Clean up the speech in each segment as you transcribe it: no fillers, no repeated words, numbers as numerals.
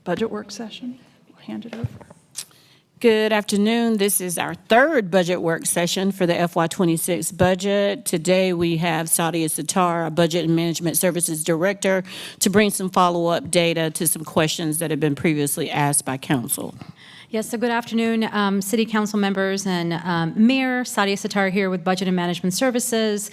budget work session. I'll hand it over. Good afternoon. This is our third budget work session for the FY26 budget. Today we have Sadia Sitar, our Budget and Management Services Director, to bring some follow-up data to some questions that have been previously asked by Council. Yes, so good afternoon, City Council members and Mayor. Sadia Sitar here with Budget and Management Services.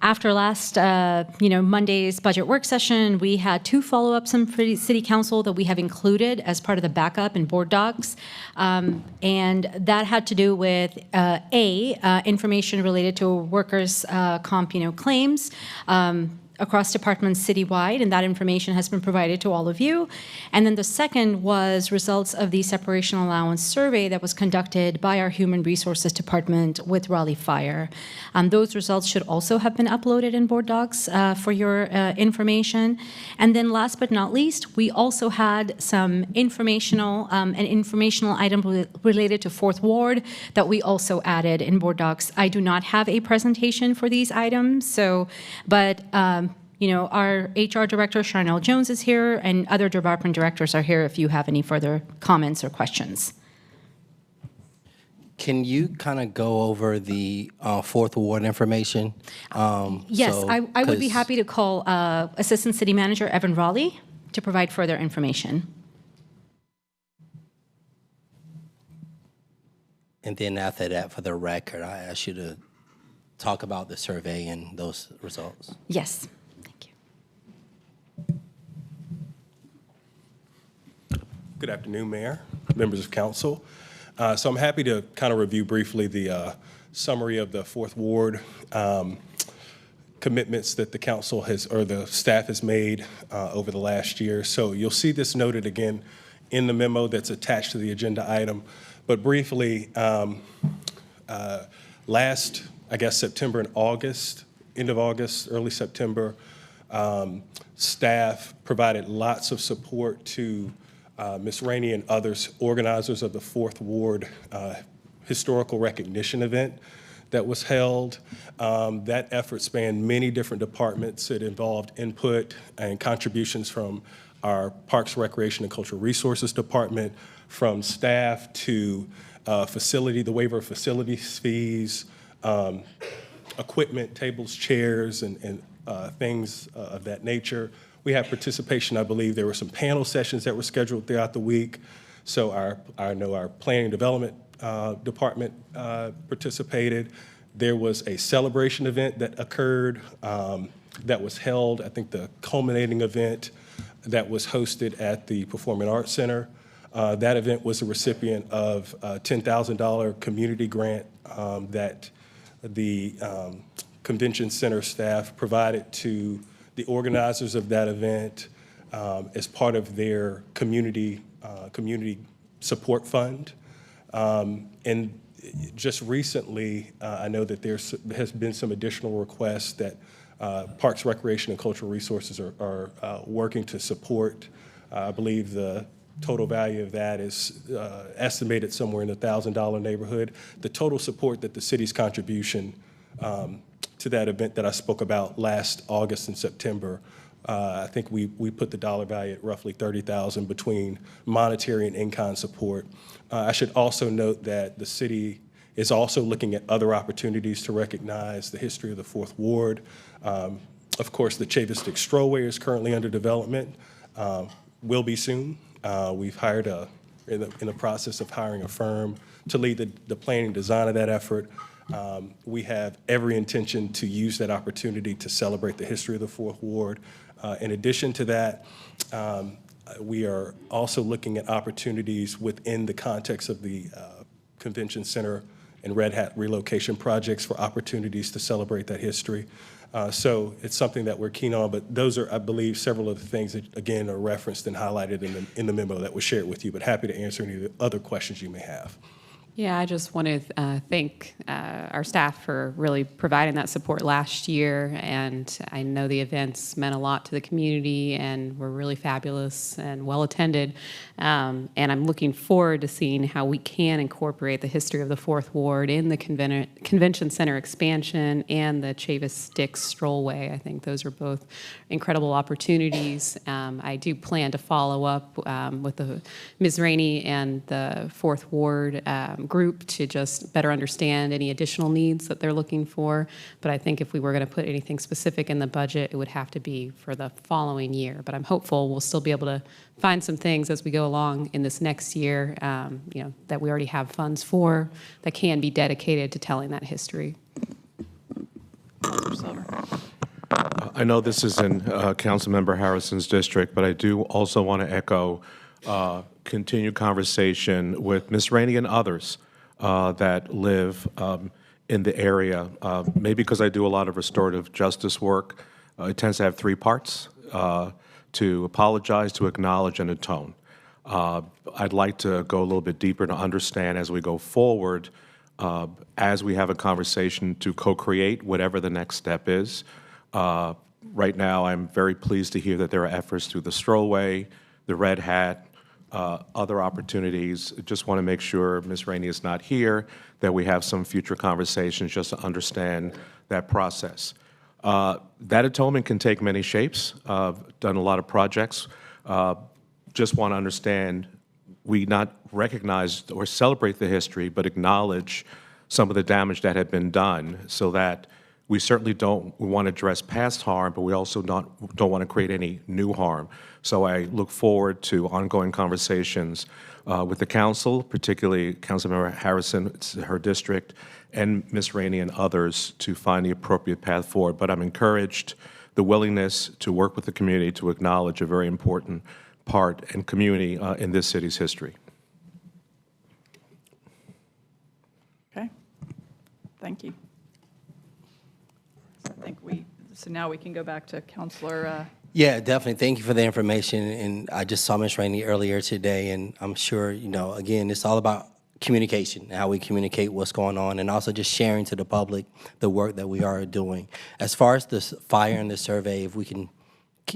After last, Monday's budget work session, we had two follow-ups from City Council that we have included as part of the backup and board docs. And that had to do with, information related to workers' comp, claims. Across departments citywide, and that information has been provided to all of you. And then the second was results of the separation allowance survey that was conducted by our Human Resources Department with Raleigh Fire. Those results should also have been uploaded in board docs for your information. And then last but not least, we also had some informational, an informational item related to Fourth Ward that we also added in board docs. I do not have a presentation for these items, our HR Director, Charnel Jones, is here, and other department directors are here if you have any further comments or questions. Can you kind of go over the Fourth Ward information? Yes, I would be happy to call Assistant City Manager Evan Raleigh to provide further information. And then after that, for the record, I ask you to talk about the survey and those results. Yes. Good afternoon, Mayor, members of Council. So I'm happy to kind of review briefly the summary of the Fourth Ward commitments that the Council has, or the staff has made over the last year. So you'll see this noted again in the memo that's attached to the agenda item. But briefly, last, I guess, September and August, end of August, early September, staff provided lots of support to Ms. Rainey and others, organizers of the Fourth Ward historical recognition event that was held. That effort spanned many different departments. It involved input and contributions from our Parks, Recreation, and Cultural Resources Department, from staff to the waiver of facilities fees, equipment, tables, chairs, and things of that nature. We had participation. I believe there were some panel sessions that were scheduled throughout the week. So I know our Planning and Development Department participated. There was a celebration event that occurred that was held, I think the culminating event that was hosted at the Performing Arts Center. That event was a recipient of a $10,000 community grant that the Convention Center staff provided to the organizers of that event as part of their community support fund. And just recently, I know that there has been some additional requests that Parks, Recreation, and Cultural Resources are working to support. I believe the total value of that is estimated somewhere in the $1,000 neighborhood. The total support that the city's contribution to that event that I spoke about last August and September, I think we put the dollar value at roughly $30,000 between monetary and in-kind support. I should also note that the city is also looking at other opportunities to recognize the history of the Fourth Ward. Of course, the Chavis-Dick Strollway is currently under development, will be soon. We've hired in the process of hiring a firm to lead the planning and design of that effort. We have every intention to use that opportunity to celebrate the history of the Fourth Ward. In addition to that, we are also looking at opportunities within the context of the Convention Center and Red Hat relocation projects for opportunities to celebrate that history. So it's something that we're keen on, but those are, I believe, several of the things that, again, are referenced and highlighted in the memo that was shared with you, but happy to answer any of the other questions you may have. Yeah, I just want to thank our staff for really providing that support last year, and I know the events meant a lot to the community and were really fabulous and well attended. And I'm looking forward to seeing how we can incorporate the history of the Fourth Ward in the Convention Center expansion and the Chavis-Dix Strollway. I think those are both incredible opportunities. I do plan to follow up with Ms. Rainey and the Fourth Ward group to just better understand any additional needs that they're looking for. But I think if we were going to put anything specific in the budget, it would have to be for the following year. But I'm hopeful we'll still be able to find some things as we go along in this next year, that we already have funds for that can be dedicated to telling that history. Councilor Silver. I know this is in Councilmember Harrison's district, but I do also want to echo continued conversation with Ms. Rainey and others that live in the area. Maybe because I do a lot of restorative justice work, it tends to have three parts: to apologize, to acknowledge, and atone. I'd like to go a little bit deeper to understand as we go forward, as we have a conversation to co-create whatever the next step is. Right now, I'm very pleased to hear that there are efforts through the Strollway, the Red Hat, other opportunities. Just want to make sure Ms. Rainey is not here, that we have some future conversations just to understand that process. That atonement can take many shapes. I've done a lot of projects. Just want to understand we not recognize or celebrate the history, but acknowledge some of the damage that had been done, so that we certainly don't want to address past harm, but we also don't want to create any new harm. So I look forward to ongoing conversations with the council, particularly Councilmember Harrison, it's her district, and Ms. Rainey and others to find the appropriate path forward. But I'm encouraged the willingness to work with the community to acknowledge a very important part and community in this city's history. Okay. Thank you. So I think so now we can go back to Councilor. Yeah, definitely. Thank you for the information. And I just saw Ms. Rainey earlier today, and I'm sure, again, it's all about communication, how we communicate what's going on, and also just sharing to the public the work that we are doing. As far as the fire and the survey, if we can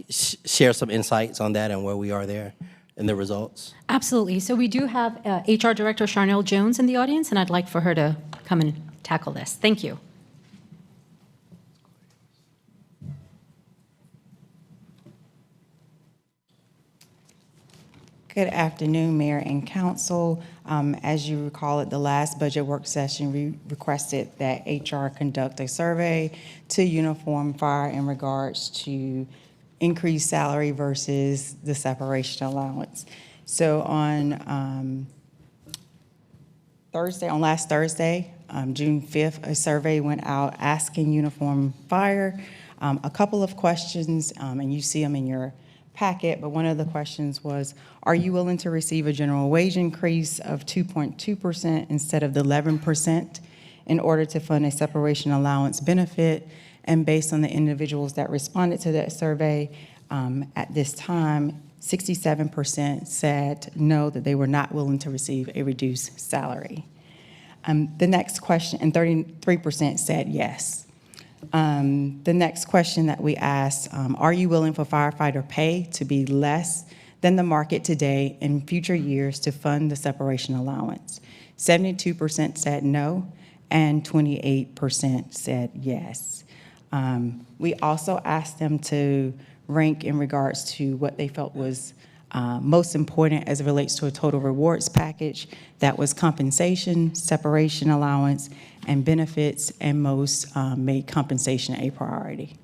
share some insights on that and where we are there and the results. Absolutely. So we do have HR Director Charnel Jones in the audience, and I'd like for her to come and tackle this. Thank you. Good afternoon, Mayor and Council. As you recall, at the last budget work session, we requested that HR conduct a survey to Uniform Fire in regards to increased salary versus the separation allowance. So on last Thursday, June 5th, a survey went out asking Uniform Fire a couple of questions, and you see them in your packet, but one of the questions was, are you willing to receive a general wage increase of 2.2% instead of the 11% in order to fund a separation allowance benefit? And based on the individuals that responded to that survey, at this time, 67% said no, that they were not willing to receive a reduced salary. The next question, and 33% said yes. The next question that we asked, are you willing for firefighter pay to be less than the market today in future years to fund the separation allowance? 72% said no, and 28% said yes. We also asked them to rank in regards to what they felt was most important as it relates to a total rewards package. That was compensation, separation allowance, and benefits, and most made compensation a priority.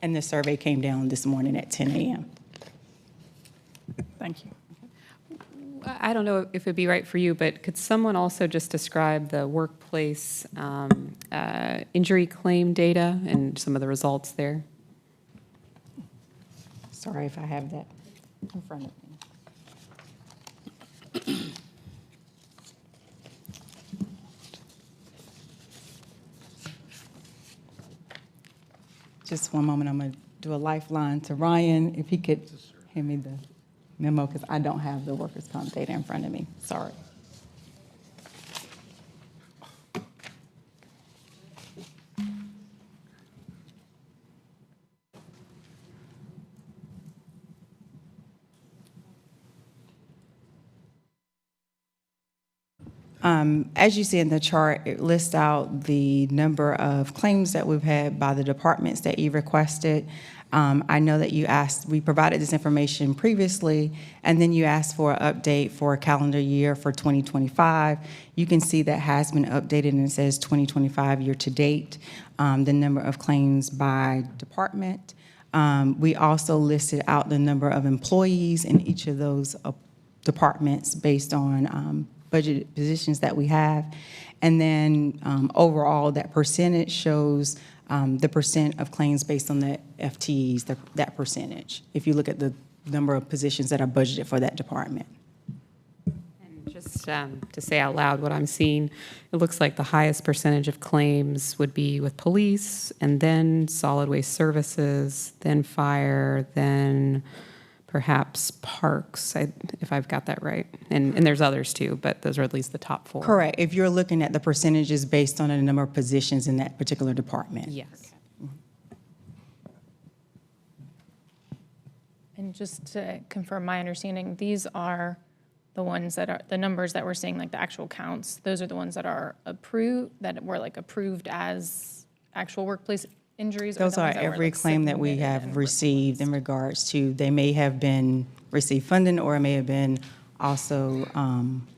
And the survey came down this morning at 10 a.m. Thank you. I don't know if it'd be right for you, but could someone also just describe the workplace injury claim data and some of the results there? Sorry if I have that in front of me. Just one moment, I'm going to do a lifeline to Ryan, if he could hand me the memo, because I don't have the workers' comp data in front of me. Sorry. As you see in the chart, it lists out the number of claims that we've had by the departments that you requested. I know that you asked, we provided this information previously, and then you asked for an update for a calendar year for 2025. You can see that has been updated, and it says 2025 year-to-date, the number of claims by department. We also listed out the number of employees in each of those departments based on budgeted positions that we have. And then overall, that percentage shows the percent of claims based on the FTEs, that percentage, if you look at the number of positions that are budgeted for that department. And just to say out loud what I'm seeing, it looks like the highest percentage of claims would be with police, and then solid waste services, then fire, then perhaps parks, if I've got that right. And there's others too, but those are at least the top 4. Correct, if you're looking at the percentages based on the number of positions in that particular department. Yes. And just to confirm my understanding, these are the ones that are, the numbers that we're seeing, like the actual counts, those are the ones that are approved, that were like approved as actual workplace injuries? Or Those the are ones that were, every like, claim that we submitted have and received in regards to, they may have been received funding, or it may have been also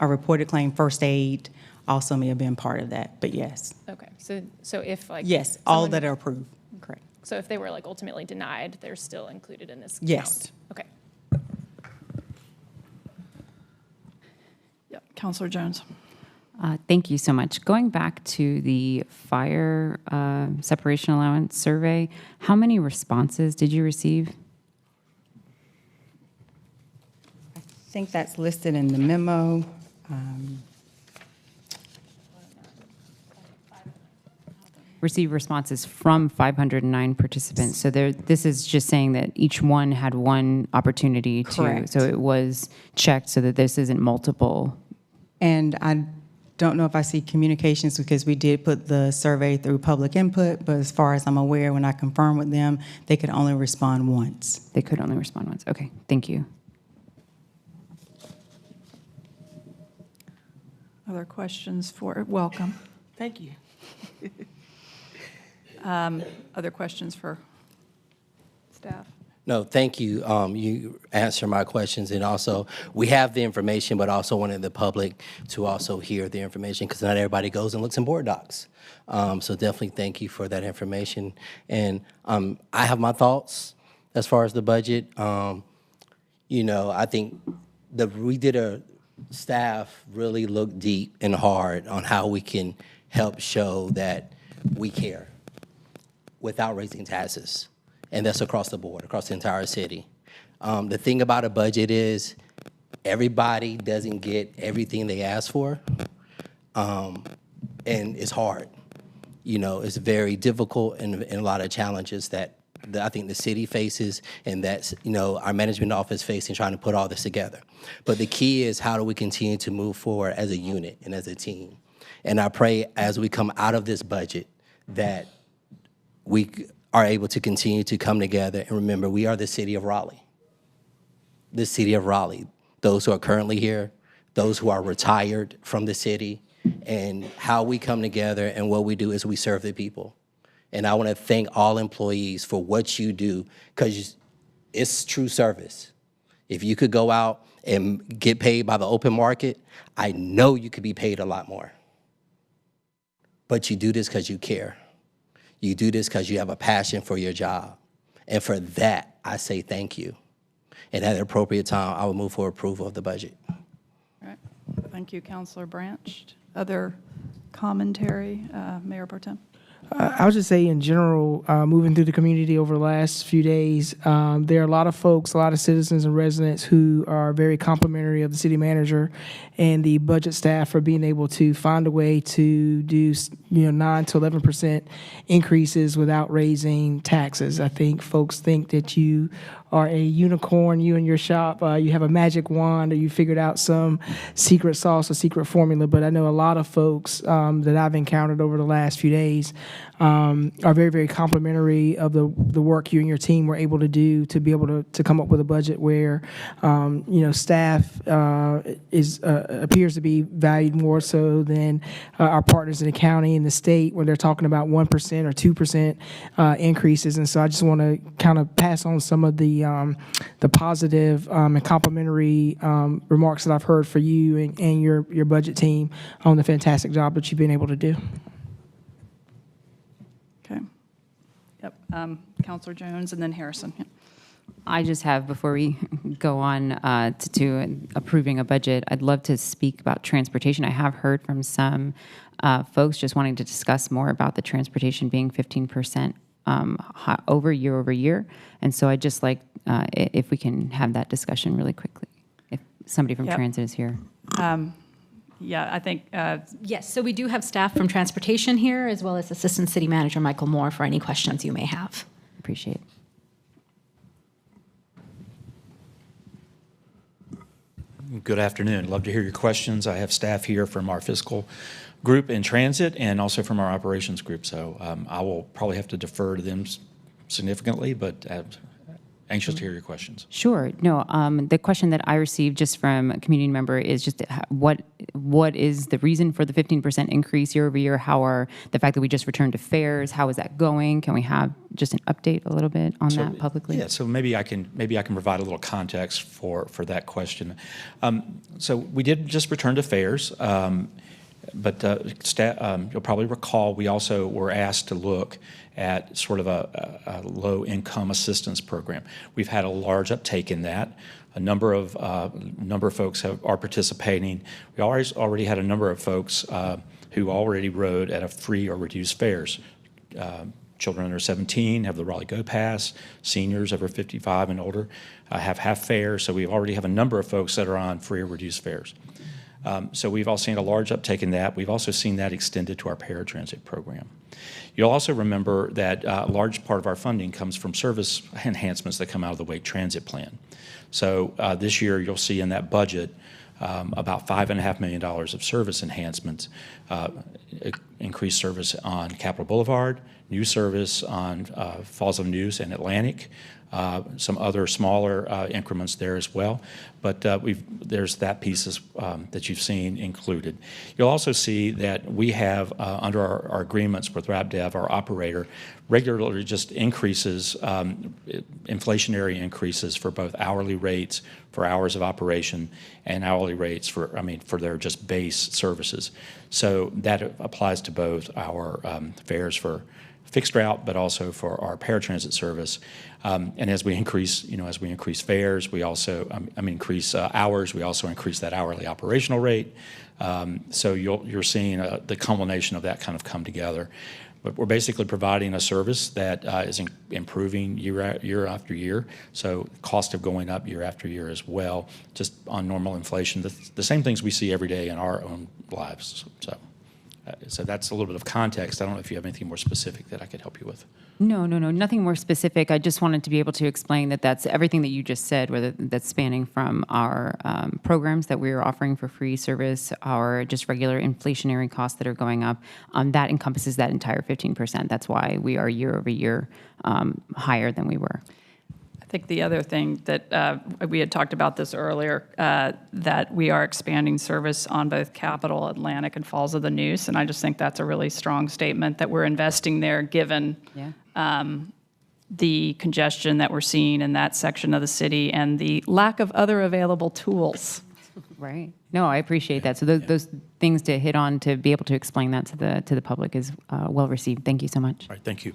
a reported claim, first aid also may have been part of that, but yes. Okay, so if like. Yes, all someone- that are approved, correct. So if they were like ultimately denied, they're still included in this count? Yes. Okay. Yep, Counselor Jones. Thank you so much. Going back to the fire separation allowance survey, how many responses did you receive? I think that's listed in the memo. Received responses from 509 participants. So this is just saying that each one had one opportunity to. Correct. So it was checked so that this isn't multiple. And I don't know if I see communications, because we did put the survey through public input, but as far as I'm aware, when I confirmed with them, they could only respond once. They could only respond once. Okay, thank you. Other questions for, welcome. Thank you. Other questions for staff? No, thank you. You answered my questions, and also, we have the information, but also wanted the public to also hear the information, because not everybody goes and looks in board docs. So definitely thank you for that information. And I have my thoughts as far as the budget. You know, I think staff really looked deep and hard on how we can help show that we care without raising taxes. And that's across the board, across the entire city. The thing about a budget is everybody doesn't get everything they ask for, and it's hard. You know, it's very difficult, and a lot of challenges that I think the city faces, and that's, you know, our management office facing, trying to put all this together. But the key is, how do we continue to move forward as a unit and as a team? And I pray as we come out of this budget that we are able to continue to come together and remember, we are the city of Raleigh. The city of Raleigh. Those who are currently here, those who are retired from the city, and how we come together and what we do is we serve the people. And I want to thank all employees for what you do, because it's true service. If you could go out and get paid by the open market, I know you could be paid a lot more. But you do this because you care. You do this because you have a passion for your job. And for that, I say thank you. And at the appropriate time, I will move for approval of the budget. All right. Thank you, Counselor Branch. Other commentary, Mayor Pro Tem? I would just say in general, moving through the community over the last few days, there are a lot of folks, a lot of citizens and residents who are very complimentary of the city manager and the budget staff for being able to find a way to do 9 to 11% increases without raising taxes. I think folks think that you are a unicorn, you and your shop, you have a magic wand, or you figured out some secret sauce or secret formula. But I know a lot of folks that I've encountered over the last few days are very, very complimentary of the work you and your team were able to do to be able to come up with a budget where, staff appears to be valued more so than our partners in the county and the state, where they're talking about 1% or 2% increases. And so I just want to kind of pass on some of the positive and complimentary remarks that I've heard for you and your budget team on the fantastic job that you've been able to do. Okay. Yep. Counselor Jones and then Harrison. Yeah. I just have, before we go on to approving a budget, I'd love to speak about transportation. I have heard from some folks just wanting to discuss more about the transportation being 15% over year. And so I'd just like, if we can have that discussion really quickly, if somebody from transit is here. Yeah, I think. Yes, so we do have staff from transportation here, as well as Assistant City Manager Michael Moore for any questions you may have. Appreciate it. Good afternoon. Love to hear your questions. I have staff here from our fiscal group in transit and also from our operations group. So I will probably have to defer to them significantly, but anxious to hear your questions. Sure. No, the question that I received just from a community member is just what is the reason for the 15% increase year over year? How are the fact that we just returned to fairs? How is that going? Can we have just an update a little bit on that publicly? Yeah. So maybe I can provide a little context for that question. So we did just return to fairs. But you'll probably recall we also were asked to look at sort of a low-income assistance program. We've had a large uptake in that. A number of folks are participating. We already had a number of folks who already rode at a free or reduced fares. Children under 17 have the Raleigh Go Pass. Seniors over 55 and older have half fares. So we already have a number of folks that are on free or reduced fares. So we've all seen a large uptake in that. We've also seen that extended to our paratransit program. You'll also remember that a large part of our funding comes from service enhancements that come out of the Wake Transit Plan. So this year you'll see in that budget about $5.5 million of service enhancements, increased service on Capitol Boulevard, new service on Falls of News and Atlantic, some other smaller increments there as well. But there's that piece that you've seen included. You'll also see that we have, under our agreements with RAPDEV, our operator, regularly just increases, inflationary increases for both hourly rates for hours of operation and hourly rates for their just base services. So that applies to both our fares for fixed route, but also for our paratransit service. And as we increase, fares, we also increase hours. We also increase that hourly operational rate. So you're seeing the culmination of that kind of come together. But we're basically providing a service that is improving year after year. So cost of going up year after year as well, just on normal inflation. The same things we see every day in our own lives. So that's a little bit of context. I don't know if you have anything more specific that I could help you with. No, nothing more specific. I just wanted to be able to explain that that's everything that you just said, whether that's spanning from our programs that we're offering for free service, our just regular inflationary costs that are going up. That encompasses that entire 15%. That's why we are year over year higher than we were. I think the other thing that we had talked about this earlier, that we are expanding service on both Capitol, Atlantic, and Falls of the Neuse, and I just think that's a really strong statement that we're investing there given the congestion that we're seeing in that section of the city and the lack of other available tools. Right. No, I appreciate that. So those things to hit on to be able to explain that to the public is well received. Thank you so much. All right, thank you.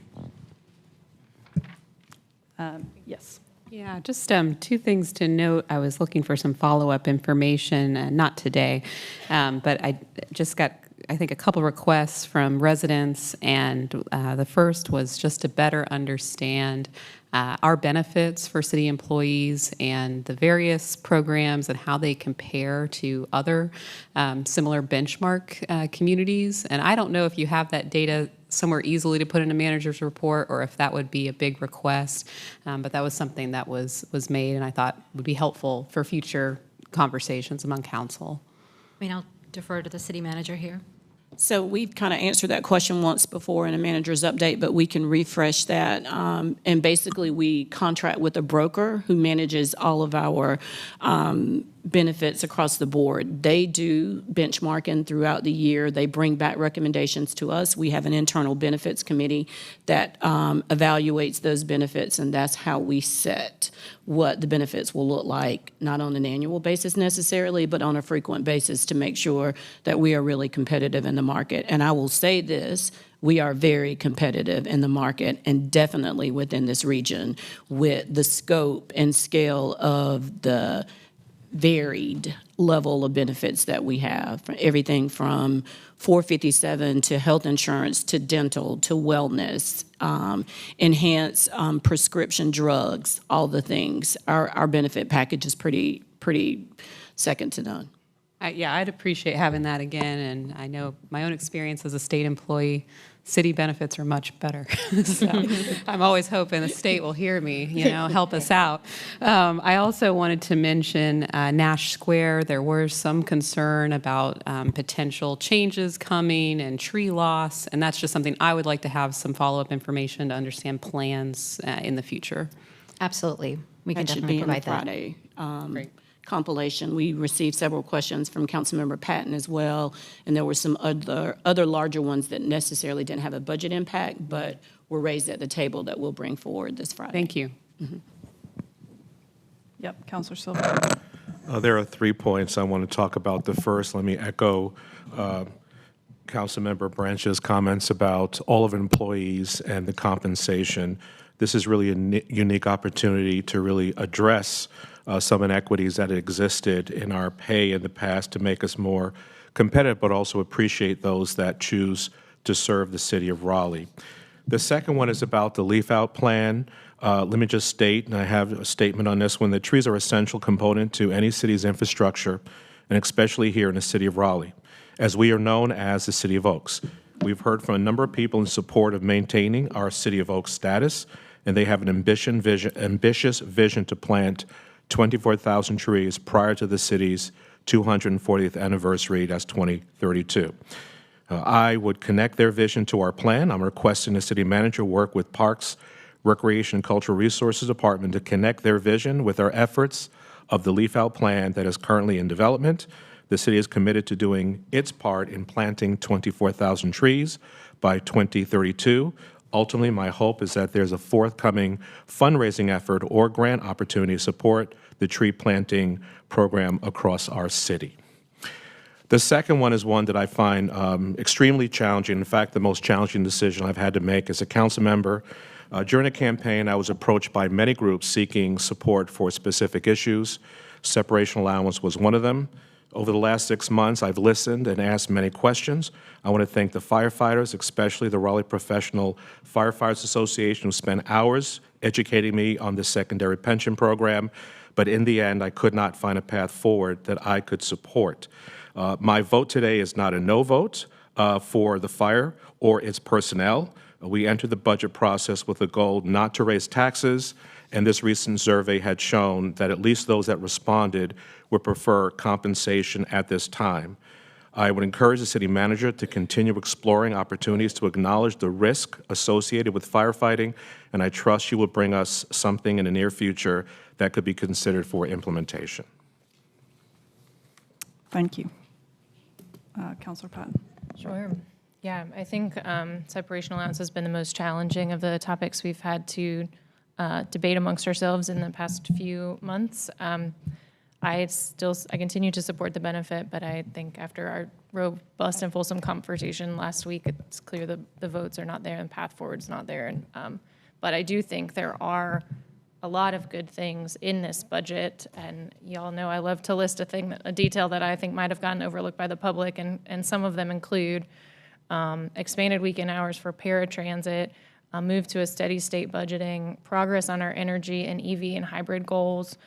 Yes. Yeah, just two things to note. I was looking for some follow-up information, not today, but I just got, I think, a couple requests from residents, and the first was just to better understand our benefits for city employees and the various programs and how they compare to other similar benchmark communities. And I don't know if you have that data somewhere easily to put in a manager's report or if that would be a big request. But that was something that was made and I thought would be helpful for future conversations among council. I mean, I'll defer to the city manager here. So we've kind of answered that question once before in a manager's update, but we can refresh that. And basically, we contract with a broker who manages all of our benefits across the board. They do benchmarking throughout the year. They bring back recommendations to us. We have an internal benefits committee that evaluates those benefits, and that's how we set what the benefits will look like, not on an annual basis necessarily, but on a frequent basis to make sure that we are really competitive in the market. And I will say this, we are very competitive in the market and definitely within this region with the scope and scale of the varied level of benefits that we have, everything from 457 to health insurance to dental to wellness, enhanced prescription drugs, all the things. Our benefit package is pretty second to none. Yeah, I'd appreciate having that again, and I know my own experience as a state employee, city benefits are much better. So I'm always hoping the state will hear me, help us out. I also wanted to mention Nash Square. There was some concern about potential changes coming and tree loss, and that's just something I would like to have some follow-up information to understand plans in the future. Absolutely. We can That should definitely be in the provide that. Friday Great. compilation. We received several questions from Councilmember Patton as well, and there were some other larger ones that necessarily didn't have a budget impact, but were raised at the table that we'll bring forward this Friday. Thank you. Yep, Councilor Silva. There are 3 points I want to talk about. The first, let me echo Councilmember Branch's comments about all of employees and the compensation. This is really a unique opportunity to really address some inequities that existed in our pay in the past to make us more competitive, but also appreciate those that choose to serve the city of Raleigh. The second one is about the leaf out plan. Let me just state, and I have a statement on this one, that trees are an essential component to any city's infrastructure, and especially here in the city of Raleigh, as we are known as the City of Oaks. We've heard from a number of people in support of maintaining our City of Oaks status, and they have an ambitious vision to plant 24,000 trees prior to the city's 240th anniversary, that's 2032. I would connect their vision to our plan. I'm requesting the city manager work with Parks, Recreation and Cultural Resources Department to connect their vision with our efforts of the leaf out plan that is currently in development. The city is committed to doing its part in planting 24,000 trees by 2032. Ultimately, my hope is that there's a forthcoming fundraising effort or grant opportunity to support the tree planting program across our city. The second one is one that I find extremely challenging. In fact, the most challenging decision I've had to make as a council member. During the campaign, I was approached by many groups seeking support for specific issues. Separation allowance was one of them. Over the last 6 months, I've listened and asked many questions. I want to thank the firefighters, especially the Raleigh Professional Firefighters Association, who spent hours educating me on the secondary pension program. But in the end, I could not find a path forward that I could support. My vote today is not a no vote for the fire or its personnel. We entered the budget process with a goal not to raise taxes, and this recent survey had shown that at least those that responded would prefer compensation at this time. I would encourage the city manager to continue exploring opportunities to acknowledge the risk associated with firefighting, and I trust she will bring us something in the near future that could be considered for implementation. Thank you. Councilor Patton. Sure. Yeah, I think separation allowance has been the most challenging of the topics we've had to debate amongst ourselves in the past few months. I continue to support the benefit, but I think after our robust and fulsome conversation last week, it's clear the votes are not there and the path forward's not there. And but I do think there are a lot of good things in this budget, and y'all know I love to list a detail that I think might have gotten overlooked by the public, and some of them include expanded weekend hours for paratransit, move to a steady state budgeting, progress on our energy and EV and hybrid goals,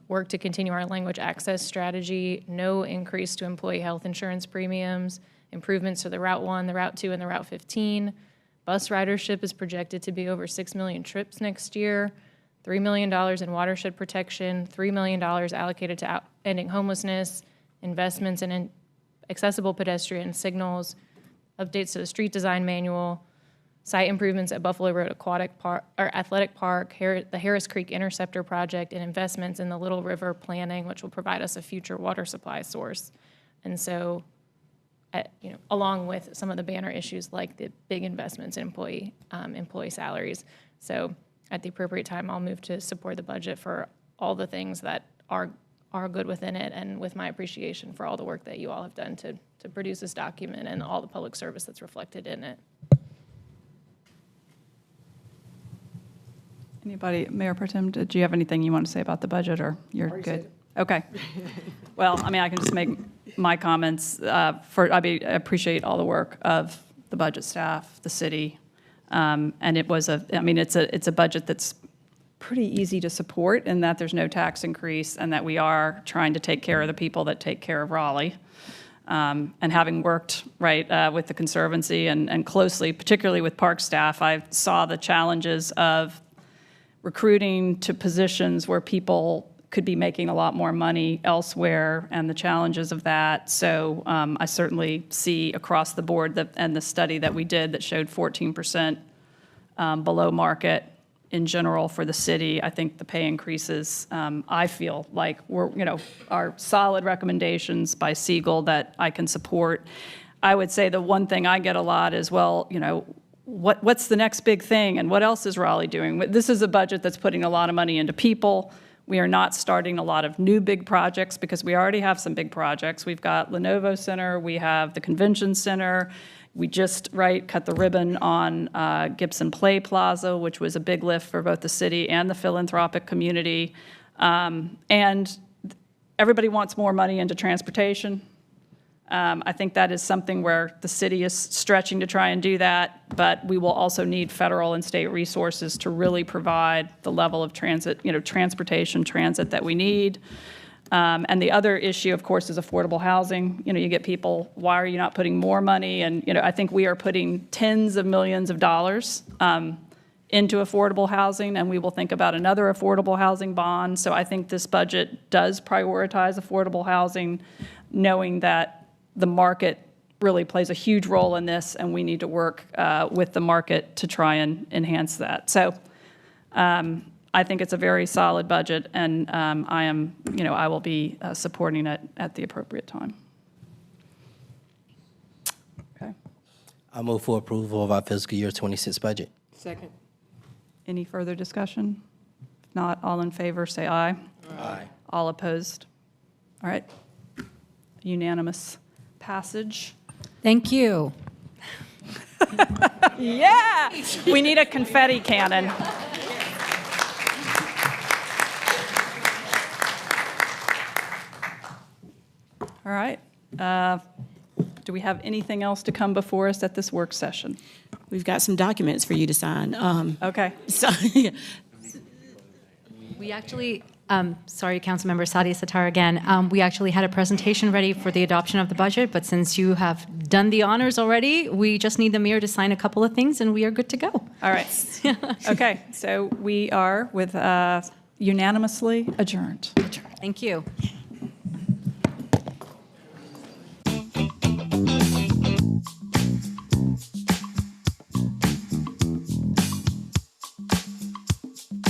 work to continue our language access strategy, no increase to employee health insurance premiums, improvements to the Route 1, the Route 2, and the Route 15. Bus ridership is projected to be over 6 million trips next year, $3 million in watershed protection, $3 million allocated to ending homelessness, investments in accessible pedestrian signals, updates to the street design manual, site improvements at Buffalo Road Athletic Park, the Harris Creek Interceptor Project, and investments in the Little River planning, which will provide us a future water supply source. And so, along with some of the banner issues like the big investments in employee salaries. So at the appropriate time, I'll move to support the budget for all the things that are good within it, and with my appreciation for all the work that you all have done to produce this document and all the public service that's reflected in it. Anybody, Mayor Pro Tem, did you have anything you want to say about the budget, or you're good? Okay. Well, I mean, I can just make my comments. I appreciate all the work of the budget staff, the city, and it's a budget that's pretty easy to support in that there's no tax increase and that we are trying to take care of the people that take care of Raleigh. And having worked with the Conservancy and closely, particularly with park staff, I saw the challenges of recruiting to positions where people could be making a lot more money elsewhere and the challenges of that. So I certainly see across the board and the study that we did that showed 14% below market in general for the city. I think the pay increases, I feel like are solid recommendations by Siegel that I can support. I would say the one thing I get a lot is, well, what's the next big thing and what else is Raleigh doing? This is a budget that's putting a lot of money into people. We are not starting a lot of new big projects because we already have some big projects. We've got Lenovo Center, we have the Convention Center. We just cut the ribbon on Gibson Play Plaza, which was a big lift for both the city and the philanthropic community. And everybody wants more money into transportation. I think that is something where the city is stretching to try and do that, but we will also need federal and state resources to really provide the level of transit that we need. And the other issue, of course, is affordable housing. You get people, why are you not putting more money? And I think we are putting tens of millions of dollars into affordable housing, and we will think about another affordable housing bond. So I think this budget does prioritize affordable housing, knowing that the market really plays a huge role in this, and we need to work with the market to try and enhance that. So I think it's a very solid budget, and I will be supporting it at the appropriate time. Okay. I move for approval of our fiscal year 26 budget. Second. Any further discussion? If not, all in favor, say aye. Aye. All opposed? All right. Unanimous passage. Thank you. Yeah, we need a confetti cannon. All right. Do we have anything else to come before us at this work session? We've got some documents for you to sign. Okay. So, We actually, sorry, Councilmember Sadia Sattar again, we actually had a presentation ready for the adoption of the budget, but since you have done the honors already, we just need the mayor to sign a couple of things and we are good to go. All right. Okay, so we are unanimously adjourned. Thank you.